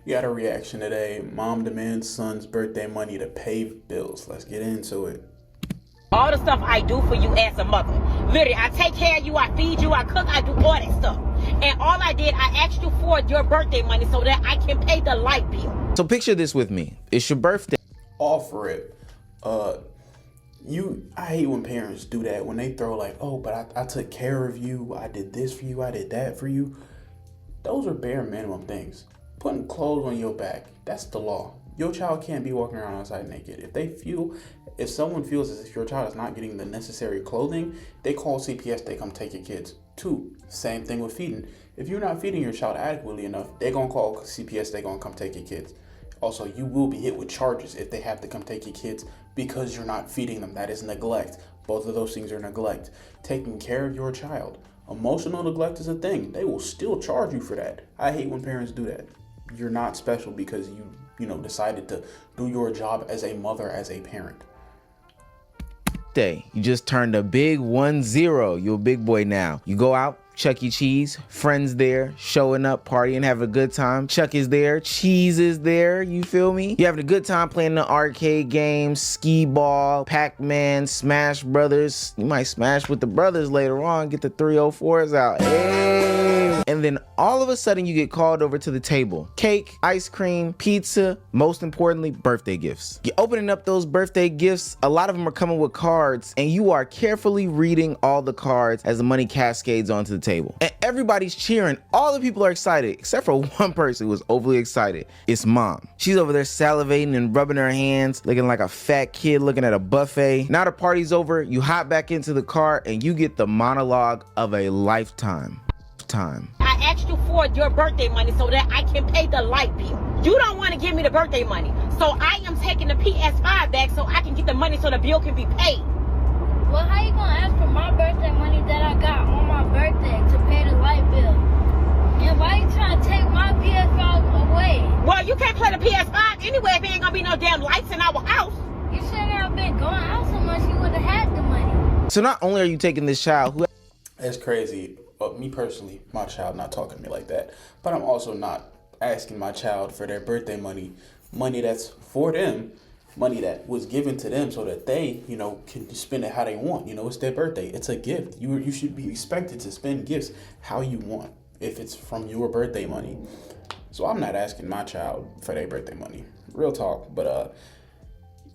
We got a reaction today. Mom demands son's birthday money to pay bills. Let's get into it. All the stuff I do for you as a mother. Literally, I take care of you, I feed you, I cook, I do all that stuff. And all I did, I asked you for your birthday money so that I can pay the light bill. So picture this with me. It's your birthday. Offer it. I hate when parents do that. When they throw like, oh, but I took care of you. I did this for you. I did that for you. Those are bare minimum things. Putting clothes on your back, that's the law. Your child can't be walking around outside naked. If someone feels as if your child is not getting the necessary clothing, they call CPS, they come take your kids. 2, same thing with feeding. If you're not feeding your child adequately enough, they're gonna call CPS, they're gonna come take your kids. Also, you will be hit with charges if they have to come take your kids because you're not feeding them. That is neglect. Both of those things are neglect. Taking care of your child. Emotional neglect is a thing. They will still charge you for that. I hate when parents do that. You're not special because you decided to do your job as a mother, as a parent. You just turned a big 1-0. You're a big boy now. You go out, Chuck E. Cheese, friends there, showing up, partying, having a good time. Chuck is there, Cheese is there, you feel me? You having a good time playing the arcade games, skee ball, Pac-Man, Smash Brothers. You might smash with the brothers later on, get the 304s out. Hey! And then all of a sudden you get called over to the table. Cake, ice cream, pizza, most importantly, birthday gifts. You're opening up those birthday gifts. A lot of them are coming with cards and you are carefully reading all the cards as the money cascades onto the table. And everybody's cheering. All the people are excited, except for one person who was overly excited. It's mom. She's over there salivating and rubbing her hands, looking like a fat kid looking at a buffet. Now the party's over, you hop back into the car and you get the monologue of a lifetime. I asked you for your birthday money so that I can pay the light bill. You don't want to give me the birthday money. So I am taking the PS5 back so I can get the money so the bill can be paid. Well, how you gonna ask for my birthday money that I got on my birthday to pay the light bill? And why you trying to take my PS5 away? Well, you can't play the PS5 anyway if there ain't gonna be no damn lights in our house. You shouldn't have been going out so much, you would have had the money. So not only are you taking this child who... That's crazy. But me personally, my child not talking to me like that. But I'm also not asking my child for their birthday money that's for them, money that was given to them so that they, can spend it how they want. It's their birthday. It's a gift. You should be expected to spend gifts how you want if it's from your birthday money. So I'm not asking my child for their birthday money. Real talk. But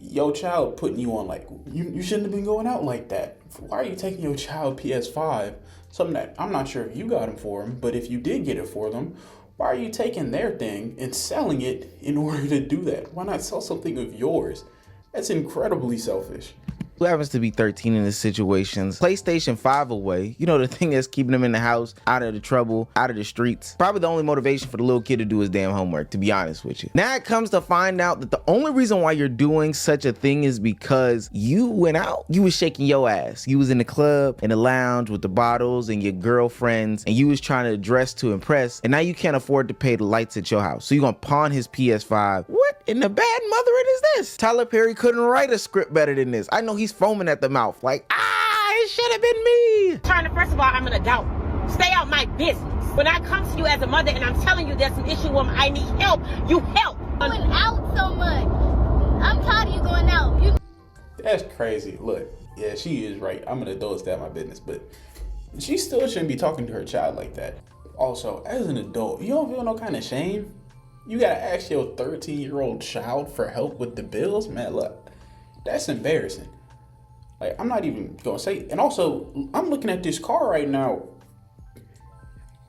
your child putting you on like, you shouldn't have been going out like that. Why are you taking your child PS5? Something that I'm not sure if you got them for them, but if you did get it for them, why are you taking their thing and selling it in order to do that? Why not sell something of yours? That's incredibly selfish. Who happens to be 13 in this situation, PlayStation 5 away, the thing that's keeping them in the house, out of the trouble, out of the streets. Probably the only motivation for the little kid to do his damn homework, to be honest with you. Now it comes to find out that the only reason why you're doing such a thing is because you went out, you was shaking your ass. You was in the club, in the lounge with the bottles and your girlfriends, and you was trying to dress to impress, and now you can't afford to pay the lights at your house. So you're gonna pawn his PS5. What in the bad mothering is this? Tyler Perry couldn't write a script better than this. I know he's foaming at the mouth like, it should have been me. First of all, I'm an adult. Stay out my business. When I come to you as a mother and I'm telling you there's an issue where I need help, you help. Going out so much. I'm tired of you going out. That's crazy. Look, yeah, she is right. I'm an adult, stay out my business, but she still shouldn't be talking to her child like that. Also, as an adult, you don't feel no kind of shame? You gotta ask your 13-year-old child for help with the bills? Man, look, that's embarrassing. Like, I'm not even gonna say. And also, I'm looking at this car right now.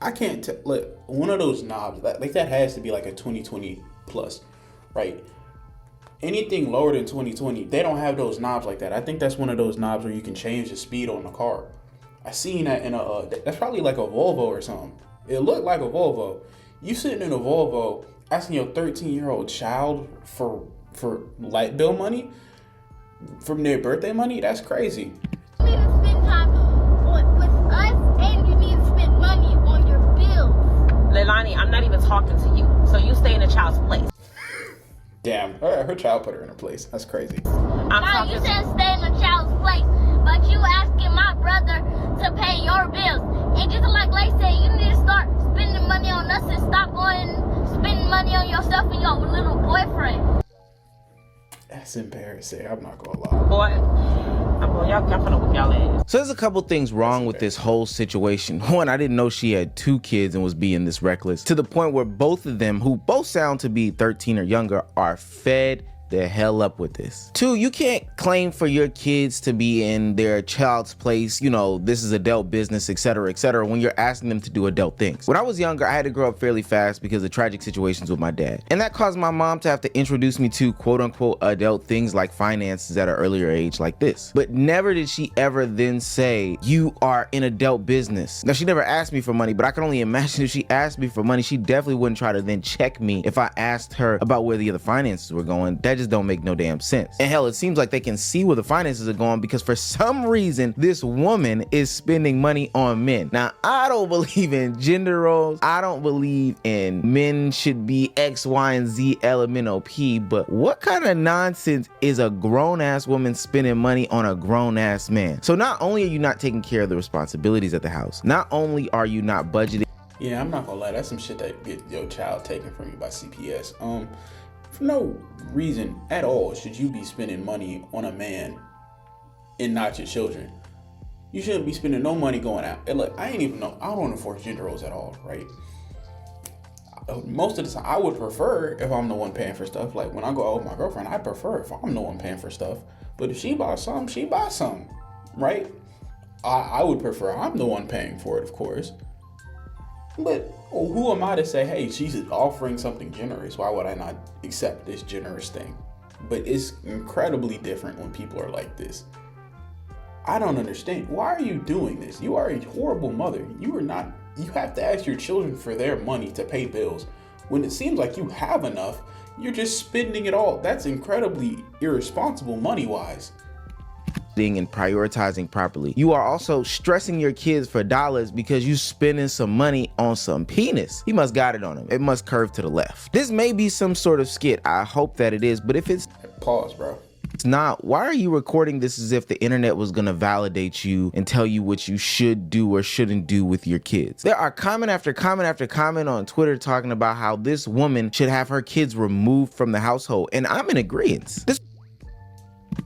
I can't tell. Look, one of those knobs, like that has to be like a 2020 plus, right? Anything lower than 2020, they don't have those knobs like that. I think that's one of those knobs where you can change the speed on the car. I seen that in that's probably like a Volvo or something. It looked like a Volvo. You sitting in a Volvo asking your 13-year-old child for light bill money from their birthday money? That's crazy. You need to spend time with us, and you need to spend money on your bills. Leilani, I'm not even talking to you, so you stay in the child's place. Damn, her child put her in her place. That's crazy. Mom, you said stay in the child's place, but you asking my brother to pay your bills. And just like Lay said, you need to start spending money on us and stop going spending money on yourself and your little boyfriend. That's embarrassing. I'm not gonna lie. Boy, y'all finna whip y'all ass. So there's a couple things wrong with this whole situation. One, I didn't know she had 2 kids and was being this reckless, to the point where both of them, who both sound to be 13 or younger, are fed the hell up with this. 2, you can't claim for your kids to be in their child's place, you know, this is adult business, etc., when you're asking them to do adult things. When I was younger, I had to grow up fairly fast because of tragic situations with my dad. And that caused my mom to have to introduce me to quote unquote adult things like finances at an earlier age like this. But never did she ever then say, you are in adult business. Now, she never asked me for money, but I can only imagine if she asked me for money, she definitely wouldn't try to then check me if I asked her about where the other finances were going. That just don't make no damn sense. And hell, it seems like they can see where the finances are going because for some reason, this woman is spending money on men. Now, I don't believe in gender roles. I don't believe in men should be X, Y, and Z, LMNOP, but what kind of nonsense is a grown-ass woman spending money on a grown-ass man? So not only are you not taking care of the responsibilities at the house, not only are you not budgeting. Yeah, I'm not gonna lie. That's some shit that get your child taken from you by CPS. For no reason at all should you be spending money on a man and not your children. You shouldn't be spending no money going out. And look, I don't want to enforce gender roles at all, right? Most of the time, I would prefer if I'm the one paying for stuff. Like when I go out with my girlfriend, I prefer if I'm the one paying for stuff. But if she buys something, she buys something, right? I would prefer I'm the one paying for it, of course. But who am I to say, hey, she's offering something generous, why would I not accept this generous thing? But it's incredibly different when people are like this. I don't understand. Why are you doing this? You are a horrible mother. You have to ask your children for their money to pay bills. When it seems like you have enough, you're just spending it all. That's incredibly irresponsible money-wise. And prioritizing properly. You are also stressing your kids for dollars because you spending some money on some penis. He must got it on him. It must curve to the left. This may be some sort of skit. I hope that it is, but if it's Pause, bro. It's not, why are you recording this as if the internet was gonna validate you and tell you what you should do or shouldn't do with your kids? There are comment after comment after comment on Twitter talking about how this woman should have her kids removed from the household, and I'm in agreement. This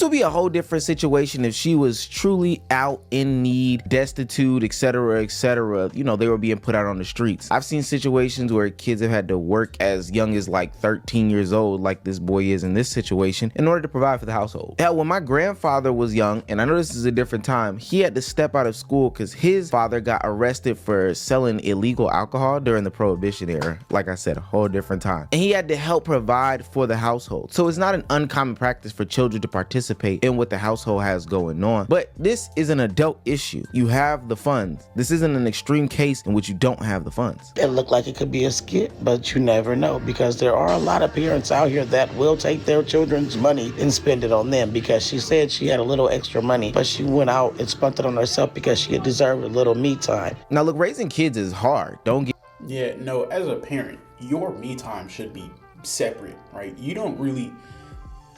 would be a whole different situation if she was truly out in need, destitute, etc., you know, they were being put out on the streets. I've seen situations where kids have had to work as young as like 13 years old, like this boy is in this situation, in order to provide for the household. Hell, when my grandfather was young, and I know this is a different time, he had to step out of school because his father got arrested for selling illegal alcohol during the Prohibition era. Like I said, a whole different time. And he had to help provide for the household. So it's not an uncommon practice for children to participate in what the household has going on. But this is an adult issue. You have the funds. This isn't an extreme case in which you don't have the funds. It looked like it could be a skit, but you never know, because there are a lot of parents out here that will take their children's money and spend it on them, because she said she had a little extra money, but she went out and spent it on herself because she had deserved a little me time. Now look, raising kids is hard. Don't get Yeah, no, as a parent, your me time should be separate, right? You don't really,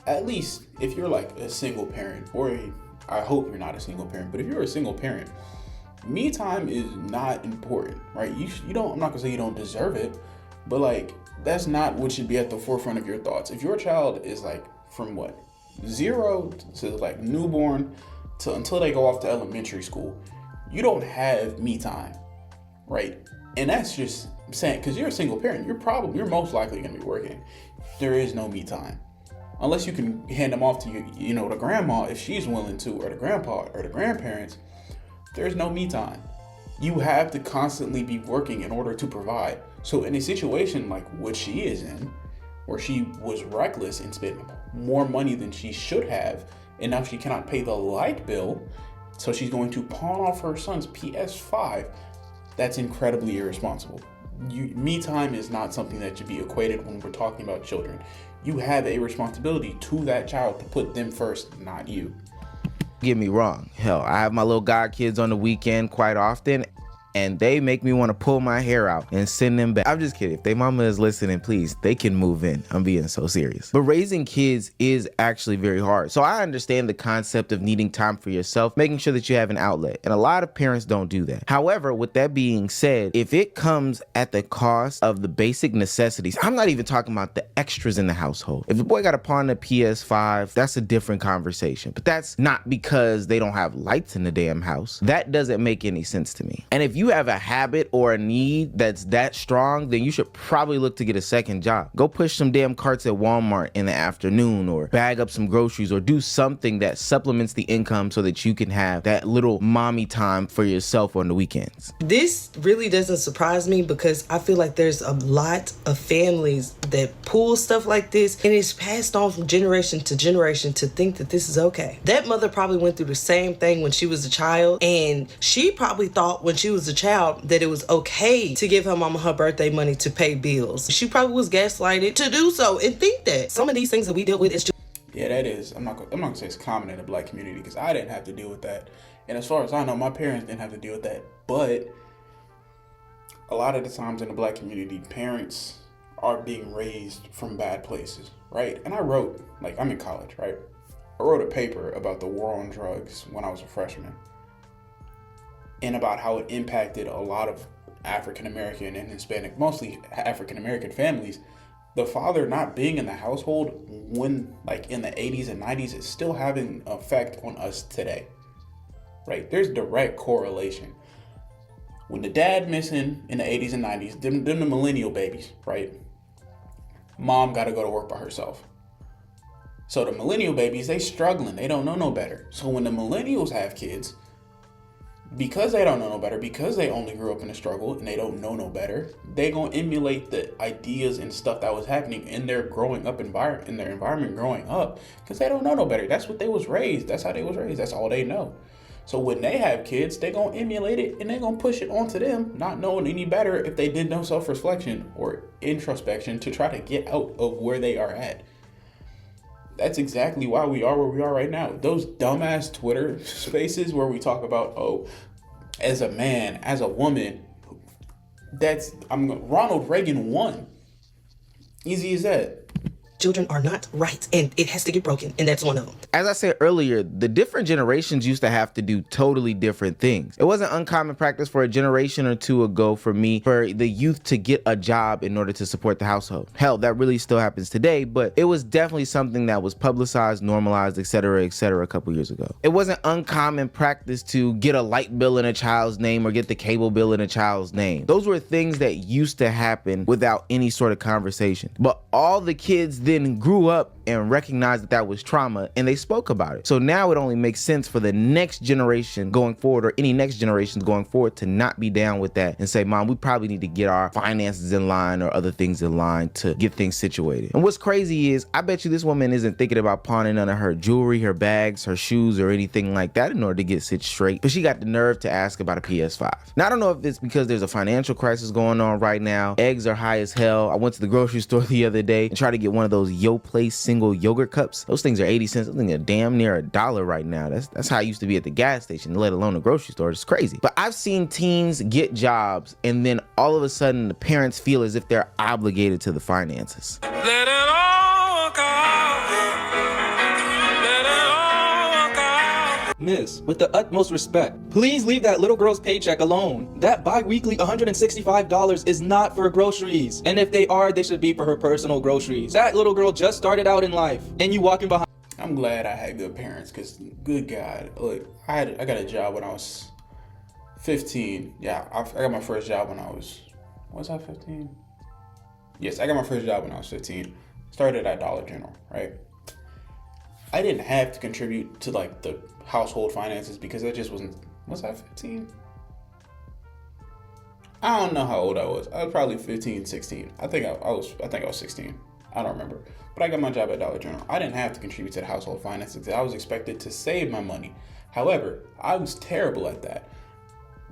at least if you're like a single parent, or I hope you're not a single parent, but if you're a single parent, me time is not important, right? You don't, I'm not gonna say you don't deserve it, but like, that's not what should be at the forefront of your thoughts. If your child is like from what, 0 to like newborn to until they go off to elementary school, you don't have me time, right? And that's just saying, because you're a single parent, you're most likely gonna be working. There is no me time. Unless you can hand them off to the grandma if she's willing to, or the grandpa or the grandparents, there's no me time. You have to constantly be working in order to provide. So in a situation like what she is in, where she was reckless and spent more money than she should have, and now she cannot pay the light bill, so she's going to pawn off her son's PS5, that's incredibly irresponsible. Me time is not something that should be equated when we're talking about children. You have a responsibility to that child to put them first, not you. me wrong. Hell, I have my little god kids on the weekend quite often. and they make me want to pull my hair out and send them back. I'm just kidding. If they mama is listening, please, they can move in. I'm being so serious. But raising kids is actually very hard. So I understand the concept of needing time for yourself, making sure that you have an outlet. And a lot of parents don't do that. However, with that being said, if it comes at the cost of the basic necessities, I'm not even talking about the extras in the household. If the boy got a pawn a PS5, that's a different conversation. But that's not because they don't have lights in the damn house. That doesn't make any sense to me. And if you have a habit or a need that's that strong, then you should probably look to get a second job. Go push some damn carts at Walmart in the afternoon, or bag up some groceries, or do something that supplements the income so that you can have that little mommy time for yourself on the weekends. This really doesn't surprise me because I feel like there's a lot of families that pull stuff like this, and it's passed on from generation to generation to think that this is okay. That mother probably went through the same thing when she was a child, and she probably thought when she was a child that it was okay to give her mama her birthday money to pay bills. She probably was gaslighted to do so and think that some of these things that we deal with is just... Yeah, that is. I'm not gonna say it's common in the black community because I didn't have to deal with that, and as far as I know, my parents didn't have to deal with that. But a lot of the times in the black community, parents are being raised from bad places, right? And I wrote, like, I'm in college, right? I wrote a paper about the war on drugs when I was a freshman, and about how it impacted a lot of African American and Hispanic, mostly African American families. The father not being in the household when, like, in the 80s and 90s is still having an effect on us today, right? There's direct correlation. When the dad missing in the 80s and 90s, them the millennial babies, right? Mom got to go to work by herself. So the millennial babies, they struggling. They don't know no better. So when the millennials have kids, because they don't know no better, because they only grew up in the struggle and they don't know no better, they gonna emulate the ideas and stuff that was happening in their growing up environment, in their environment growing up, because they don't know no better. That's what they was raised. That's how they was raised. That's all they know. So when they have kids, they gonna emulate it and they gonna push it onto them, not knowing any better if they did no self-reflection or introspection to try to get out of where they are at. That's exactly why we are where we are right now. Those dumbass Twitter spaces where we talk about, oh, as a man, as a woman, Ronald Reagan won. Easy as that. Children are not right, and it has to get broken, and that's one of them. As I said earlier, the different generations used to have to do totally different things. It wasn't uncommon practice for a generation or two ago for the youth to get a job in order to support the household. Hell, that really still happens today, but it was definitely something that was publicized, normalized, etc., a couple years ago. It wasn't uncommon practice to get a light bill in a child's name or get the cable bill in a child's name. Those were things that used to happen without any sort of conversation. But all the kids then grew up and recognized that that was trauma, and they spoke about it. So now it only makes sense for the next generation going forward, or any next generations going forward, to not be down with that and say, Mom, we probably need to get our finances in line or other things in line to get things situated. And what's crazy is, I bet you this woman isn't thinking about pawning none of her jewelry, her bags, her shoes, or anything like that in order to get shit straight, but she got the nerve to ask about a PS5. Now, I don't know if it's because there's a financial crisis going on right now. Eggs are high as hell. I went to the grocery store the other day and tried to get one of those Yoplait single yogurt cups. Those things are 80 cents. Those things are damn near $1 right now. That's how it used to be at the gas station, let alone the grocery store. It's crazy. But I've seen teens get jobs, and then all of a sudden the parents feel as if they're obligated to the finances. Let it all go. Let it all go. Miss, with the utmost respect, please leave that little girl's paycheck alone. That bi-weekly $165 is not for groceries. And if they are, they should be for her personal groceries. That little girl just started out in life, and you walking behind. I'm glad I had good parents, because good God, look, I got a job when I was 15. Yeah, I got my first job when I was I 15? Yes, I got my first job when I was 15. Started at Dollar General, right? I didn't have to contribute to, like, the household finances because I just wasn't. Was I 15? I don't know how old I was. I was probably 15, 16. I think I was 16. I don't remember. But I got my job at Dollar General. I didn't have to contribute to the household finances. I was expected to save my money. However, I was terrible at that.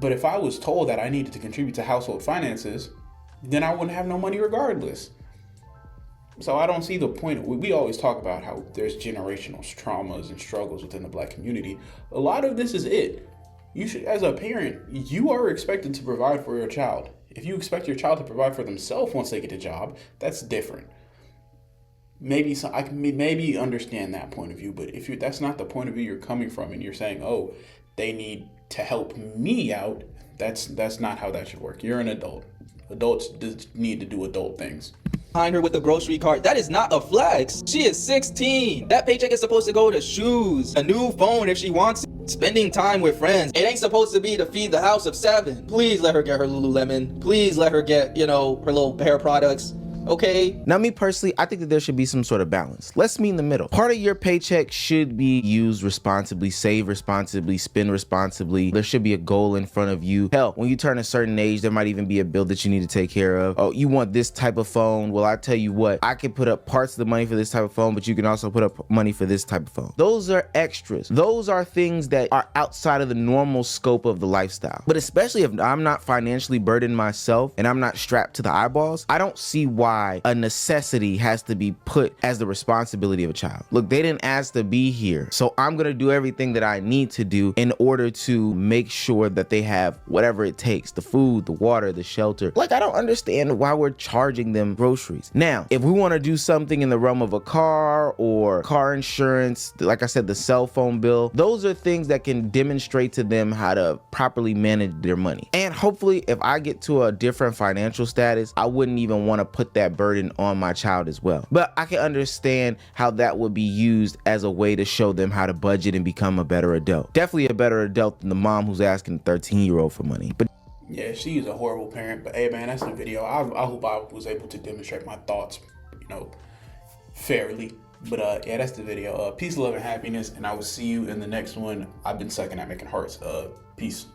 But if I was told that I needed to contribute to household finances, then I wouldn't have no money regardless. So I don't see the point. We always talk about how there's generational traumas and struggles within the black community. A lot of this is it. You should, as a parent, you are expected to provide for your child. If you expect your child to provide for themselves once they get a job, that's different. Maybe I can maybe understand that point of view, but if that's not the point of view you're coming from, and you're saying, oh, they need to help me out, that's not how that should work. You're an adult. Adults need to do adult things. Behind her with a grocery cart. That is not a flex. She is 16. That paycheck is supposed to go to shoes, a new phone if she wants it, spending time with friends. It ain't supposed to be to feed the house of 7. Please let her get her Lululemon. Please let her get, her little hair products. Okay. Now, me personally, I think that there should be some sort of balance. Let's meet in the middle. Part of your paycheck should be used responsibly, save responsibly, spend responsibly. There should be a goal in front of you. Hell, when you turn a certain age, there might even be a bill that you need to take care of. Oh, you want this type of phone? Well, I tell you what, I can put up parts of the money for this type of phone, but you can also put up money for this type of phone. Those are extras. Those are things that are outside of the normal scope of the lifestyle. But especially if I'm not financially burdened myself and I'm not strapped to the eyeballs, I don't see why a necessity has to be put as the responsibility of a child. Look, they didn't ask to be here, so I'm gonna do everything that I need to do in order to make sure that they have whatever it takes, the food, the water, the shelter. Like, I don't understand why we're charging them groceries. Now, if we want to do something in the realm of a car or car insurance, like I said, the cell phone bill, those are things that can demonstrate to them how to properly manage their money. And hopefully, if I get to a different financial status, I wouldn't even want to put that burden on my child as well. But I can understand how that would be used as a way to show them how to budget and become a better adult. Definitely a better adult than the mom who's asking the 13-year-old for money. But yeah, she's a horrible parent. But hey, man, that's the video. I hope I was able to demonstrate my thoughts, fairly. But yeah, that's the video. Peace, love, and happiness. And I will see you in the next one. I've been sucking at making hearts. Peace.